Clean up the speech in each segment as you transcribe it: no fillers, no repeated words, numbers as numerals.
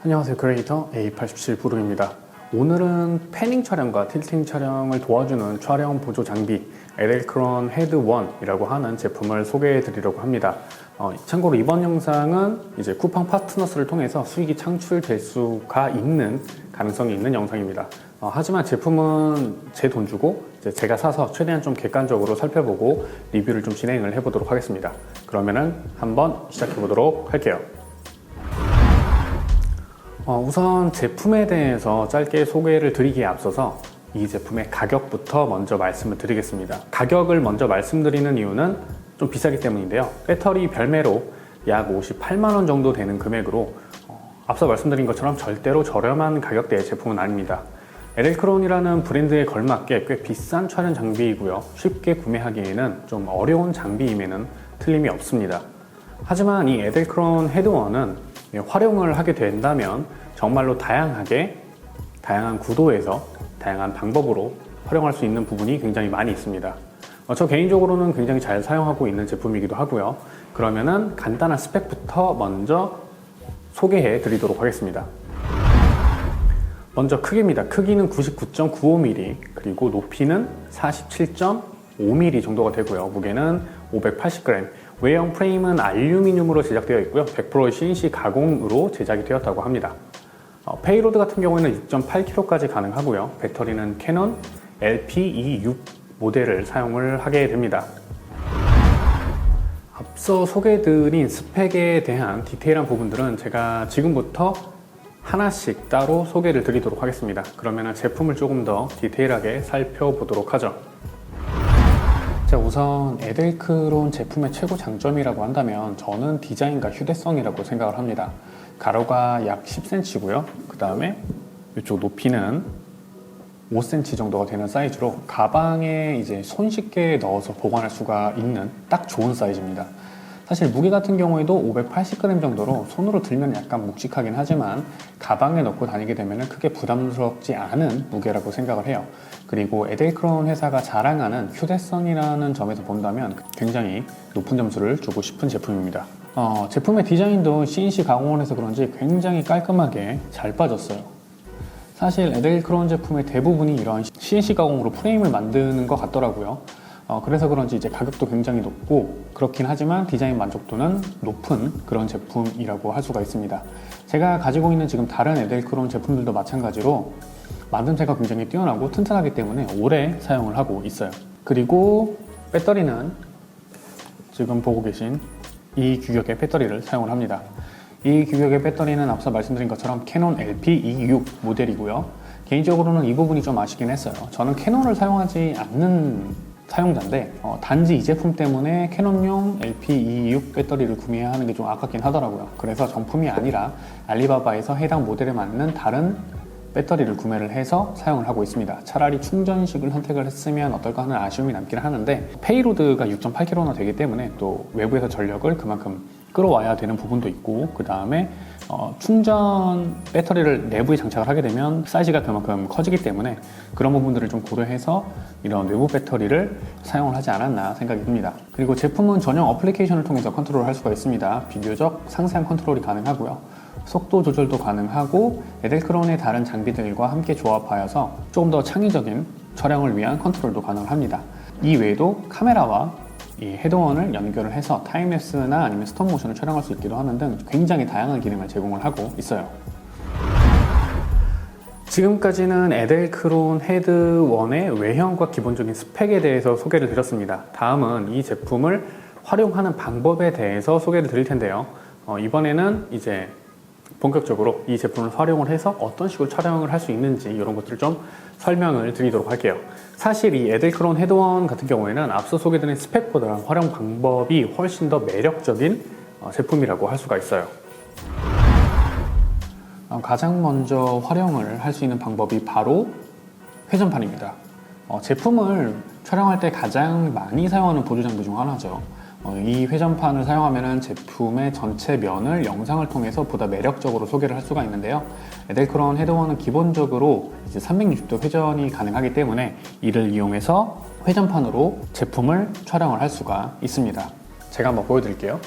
안녕하세요. 크리에이터 A87 부름입니다. 오늘은 패닝 촬영과 틸팅 촬영을 도와주는 촬영 보조 장비 에델크론 헤드 1이라고 하는 제품을 소개해 드리려고 합니다. 참고로 이번 영상은 이제 쿠팡 파트너스를 통해서 수익이 창출될 수가 있는 가능성이 있는 영상입니다. 하지만 제품은 제 돈 주고 이제 제가 사서 최대한 좀 객관적으로 살펴보고 리뷰를 좀 진행을 해보도록 하겠습니다. 그러면은 한번 시작해 보도록 할게요. 우선 제품에 대해서 짧게 소개를 드리기에 앞서서 이 제품의 가격부터 먼저 말씀을 드리겠습니다. 가격을 먼저 말씀드리는 이유는 좀 비싸기 때문인데요. 배터리 별매로 약 58만원 정도 되는 금액으로 앞서 말씀드린 것처럼 절대로 저렴한 가격대의 제품은 아닙니다. 에델크론이라는 브랜드에 걸맞게 꽤 비싼 촬영 장비이고요. 쉽게 구매하기에는 좀 어려운 장비임에는 틀림이 없습니다. 하지만 이 에델크론 헤드1은 활용을 하게 된다면 정말로 다양한 구도에서 다양한 방법으로 활용할 수 있는 부분이 굉장히 많이 있습니다. 저 개인적으로는 굉장히 잘 사용하고 있는 제품이기도 하고요. 그러면은 간단한 스펙부터 먼저 소개해 드리도록 하겠습니다. 먼저 크기입니다. 크기는 99.95mm, 그리고 높이는 47.5mm 정도가 되고요. 무게는 580g, 외형 프레임은 알루미늄으로 제작되어 있고요. 100% CNC 가공으로 제작이 되었다고 합니다. 페이로드 같은 경우에는 6.8kg까지 가능하고요. 배터리는 캐논 LP26 모델을 사용을 하게 됩니다. 앞서 소개해드린 스펙에 대한 디테일한 부분들은 제가 지금부터 하나씩 따로 소개를 드리도록 하겠습니다. 그러면 제품을 조금 더 디테일하게 살펴보도록 하죠. 자, 우선 에델크론 제품의 최고 장점이라고 한다면 저는 디자인과 휴대성이라고 생각을 합니다. 가로가 약 10cm고요. 그 다음에 이쪽 높이는 5cm 정도가 되는 사이즈로 가방에 이제 손쉽게 넣어서 보관할 수가 있는 딱 좋은 사이즈입니다. 사실 무게 같은 경우에도 580g 정도로 손으로 들면 약간 묵직하긴 하지만 가방에 넣고 다니게 되면 크게 부담스럽지 않은 무게라고 생각을 해요. 그리고 에델크론 회사가 자랑하는 휴대성이라는 점에서 본다면 굉장히 높은 점수를 주고 싶은 제품입니다. 제품의 디자인도 CNC 가공을 해서 그런지 굉장히 깔끔하게 잘 빠졌어요. 사실 에델크론 제품의 대부분이 이런 CNC 가공으로 프레임을 만드는 것 같더라고요. 그래서 그런지 이제 가격도 굉장히 높고 그렇긴 하지만 디자인 만족도는 높은 그런 제품이라고 할 수가 있습니다. 제가 가지고 있는 지금 다른 에델크론 제품들도 마찬가지로 만듦새가 굉장히 뛰어나고 튼튼하기 때문에 오래 사용을 하고 있어요. 그리고 배터리는 지금 보고 계신 이 규격의 배터리를 사용을 합니다. 이 규격의 배터리는 앞서 말씀드린 것처럼 캐논 LP26 모델이고요. 개인적으로는 이 부분이 좀 아쉽긴 했어요. 저는 캐논을 사용하지 않는 사용자인데 단지 이 제품 때문에 캐논용 LP26 배터리를 구매하는 게 좀 아깝긴 하더라고요. 그래서 정품이 아니라 알리바바에서 해당 모델에 맞는 다른 배터리를 구매를 해서 사용을 하고 있습니다. 차라리 충전식을 선택을 했으면 어떨까 하는 아쉬움이 남긴 하는데 페이로드가 6.8kg나 되기 때문에 또 외부에서 전력을 그만큼 끌어와야 되는 부분도 있고 그 다음에 충전 배터리를 내부에 장착을 하게 되면 사이즈가 그만큼 커지기 때문에 그런 부분들을 좀 고려해서 이런 외부 배터리를 사용을 하지 않았나 생각이 듭니다. 그리고 제품은 전용 어플리케이션을 통해서 컨트롤을 할 수가 있습니다. 비교적 상세한 컨트롤이 가능하고요. 속도 조절도 가능하고 에델크론의 다른 장비들과 함께 조합하여서 조금 더 창의적인 촬영을 위한 컨트롤도 가능합니다. 이 외에도 카메라와 이 헤드원을 연결을 해서 타임랩스나 아니면 스톱모션을 촬영할 수 있기도 하는 등 굉장히 다양한 기능을 제공을 하고 있어요. 지금까지는 에델크론 헤드1의 외형과 기본적인 스펙에 대해서 소개를 드렸습니다. 다음은 이 제품을 활용하는 방법에 대해서 소개를 드릴 텐데요. 이번에는 이제 본격적으로 이 제품을 활용을 해서 어떤 식으로 촬영을 할 수 있는지 이런 것들을 좀 설명을 드리도록 할게요. 사실 이 에델크론 헤드1 같은 경우에는 앞서 소개드린 스펙보다 활용 방법이 훨씬 더 매력적인 제품이라고 할 수가 있어요. 가장 먼저 활용을 할 수 있는 방법이 바로 회전판입니다. 제품을 촬영할 때 가장 많이 사용하는 보조 장비 중 하나죠. 이 회전판을 사용하면 제품의 전체 면을 영상을 통해서 보다 매력적으로 소개를 할 수가 있는데요. 에델크론 헤드1은 기본적으로 이제 360도 회전이 가능하기 때문에 이를 이용해서 회전판으로 제품을 촬영을 할 수가 있습니다. 제가 한번 보여드릴게요.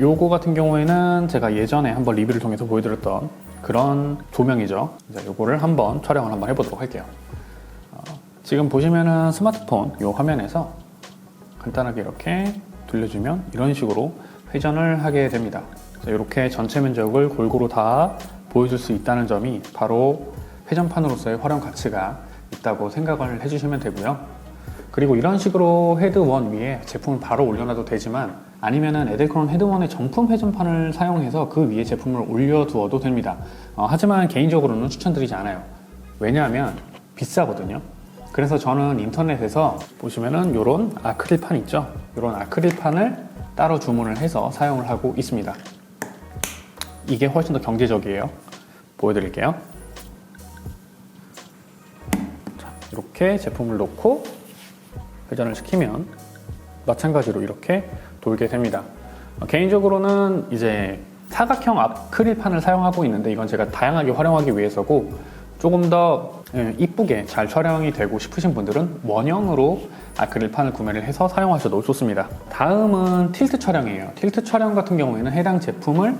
요거 같은 경우에는 제가 예전에 한번 리뷰를 통해서 보여드렸던 그런 조명이죠. 이제 요거를 한번 촬영을 한번 해보도록 할게요. 지금 보시면은 스마트폰 요 화면에서 간단하게 이렇게 돌려주면 이런 식으로 회전을 하게 됩니다. 이렇게 전체 면적을 골고루 다 보여줄 수 있다는 점이 바로 회전판으로서의 활용 가치가 있다고 생각을 해주시면 되고요. 그리고 이런 식으로 헤드 1 위에 제품을 바로 올려놔도 되지만 아니면은 에델크론 헤드 1의 정품 회전판을 사용해서 그 위에 제품을 올려두어도 됩니다. 하지만 개인적으로는 추천드리지 않아요. 왜냐하면 비싸거든요. 그래서 저는 인터넷에서 보시면은 이런 아크릴판 있죠. 이런 아크릴판을 따로 주문을 해서 사용을 하고 있습니다. 이게 훨씬 더 경제적이에요. 보여드릴게요. 자, 이렇게 제품을 놓고 회전을 시키면 마찬가지로 이렇게 돌게 됩니다. 개인적으로는 이제 사각형 아크릴판을 사용하고 있는데 이건 제가 다양하게 활용하기 위해서고 조금 더 이쁘게 잘 촬영이 되고 싶으신 분들은 원형으로 아크릴판을 구매를 해서 사용하셔도 좋습니다. 다음은 틸트 촬영이에요. 틸트 촬영 같은 경우에는 해당 제품을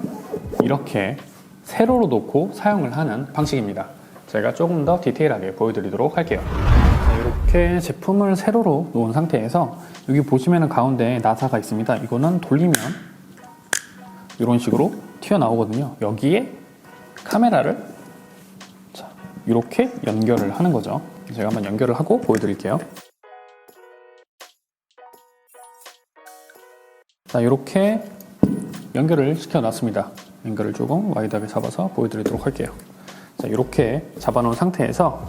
이렇게 세로로 놓고 사용을 하는 방식입니다. 제가 조금 더 디테일하게 보여드리도록 할게요. 자, 이렇게 제품을 세로로 놓은 상태에서 여기 보시면은 가운데 나사가 있습니다. 이거는 돌리면 이런 식으로 튀어나오거든요. 여기에 카메라를 이렇게 연결을 하는 거죠. 제가 한번 연결을 하고 보여드릴게요. 자, 이렇게 연결을 시켜놨습니다. 연결을 조금 와이드하게 잡아서 보여드리도록 할게요. 자, 이렇게 잡아놓은 상태에서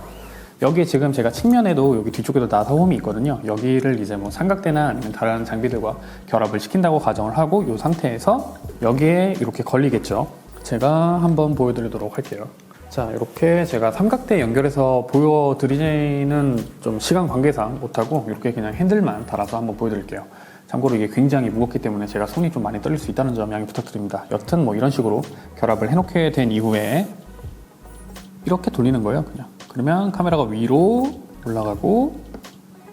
여기 지금 제가 측면에도 여기 뒤쪽에도 나사 홈이 있거든요. 여기를 이제 뭐 삼각대나 아니면 다른 장비들과 결합을 시킨다고 가정을 하고 이 상태에서 여기에 이렇게 걸리겠죠. 제가 한번 보여드리도록 할게요. 자, 이렇게 제가 삼각대 연결해서 보여드리는 좀 시간 관계상 못하고 이렇게 그냥 핸들만 달아서 한번 보여드릴게요. 참고로 이게 굉장히 무겁기 때문에 제가 손이 좀 많이 떨릴 수 있다는 점 양해 부탁드립니다. 여튼 뭐 이런 식으로 결합을 해놓게 된 이후에 이렇게 돌리는 거예요, 그냥. 그러면 카메라가 위로 올라가고,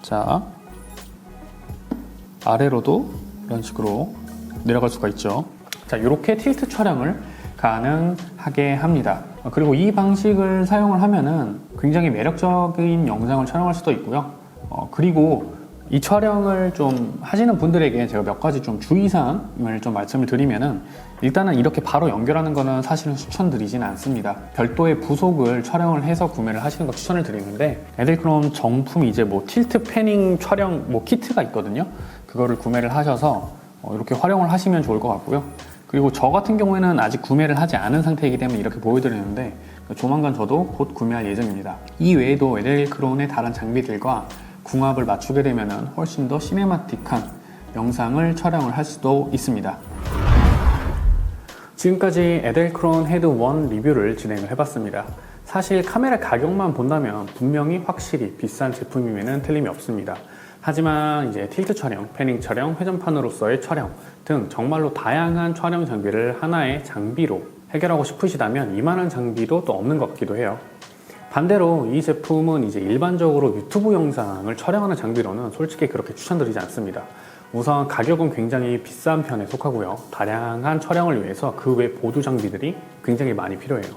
자, 아래로도 이런 식으로 내려갈 수가 있죠. 자, 이렇게 틸트 촬영을 가능하게 합니다. 그리고 이 방식을 사용을 하면은 굉장히 매력적인 영상을 촬영할 수도 있고요. 그리고 이 촬영을 좀 하시는 분들에게 제가 몇 가지 좀 주의사항을 좀 말씀을 드리면은 일단은 이렇게 바로 연결하는 거는 사실은 추천드리진 않습니다. 별도의 부속을 촬영을 해서 구매를 하시는 거 추천을 드리는데 에델크론 정품 이제 뭐 틸트 패닝 촬영 뭐 키트가 있거든요. 그거를 구매를 하셔서 이렇게 활용을 하시면 좋을 것 같고요. 그리고 저 같은 경우에는 아직 구매를 하지 않은 상태이기 때문에 이렇게 보여드리는데 조만간 저도 곧 구매할 예정입니다. 이 외에도 에델크론의 다른 장비들과 궁합을 맞추게 되면 훨씬 더 시네마틱한 영상을 촬영을 할 수도 있습니다. 지금까지 에델크론 헤드 1 리뷰를 진행을 해봤습니다. 사실 카메라 가격만 본다면 분명히 확실히 비싼 제품임에는 틀림이 없습니다. 하지만 이제 틸트 촬영, 패닝 촬영, 회전판으로서의 촬영 등 정말로 다양한 촬영 장비를 하나의 장비로 해결하고 싶으시다면 이만한 장비도 또 없는 것 같기도 해요. 반대로 이 제품은 이제 일반적으로 유튜브 영상을 촬영하는 장비로는 솔직히 그렇게 추천드리지 않습니다. 우선 가격은 굉장히 비싼 편에 속하고요. 다양한 촬영을 위해서 그 외 보조 장비들이 굉장히 많이 필요해요.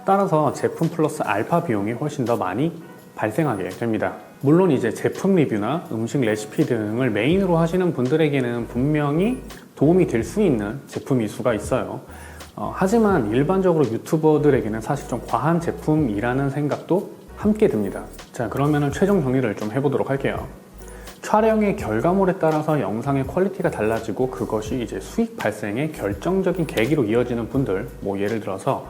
따라서 제품 플러스 알파 비용이 훨씬 더 많이 발생하게 됩니다. 물론 이제 제품 리뷰나 음식 레시피 등을 메인으로 하시는 분들에게는 분명히 도움이 될 수 있는 제품일 수가 있어요. 하지만 일반적으로 유튜버들에게는 사실 좀 과한 제품이라는 생각도 함께 듭니다. 자, 그러면은 최종 정리를 좀 해보도록 할게요. 촬영의 결과물에 따라서 영상의 퀄리티가 달라지고 그것이 이제 수익 발생의 결정적인 계기로 이어지는 분들, 뭐 예를 들어서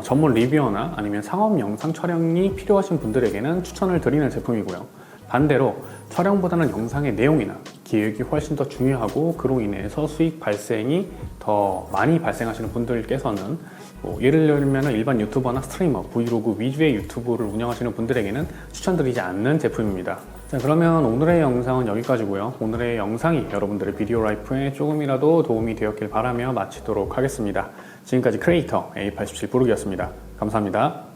전문 리뷰어나 아니면 상업 영상 촬영이 필요하신 분들에게는 추천을 드리는 제품이고요. 반대로 촬영보다는 영상의 내용이나 기획이 훨씬 더 중요하고 그로 인해서 수익 발생이 더 많이 발생하시는 분들께서는 뭐 예를 들면 일반 유튜버나 스트리머, 브이로그 위주의 유튜브를 운영하시는 분들에게는 추천드리지 않는 제품입니다. 자, 그러면 오늘의 영상은 여기까지고요. 오늘의 영상이 여러분들의 비디오 라이프에 조금이라도 도움이 되었길 바라며 마치도록 하겠습니다. 지금까지 크리에이터 A87 부르기였습니다. 감사합니다.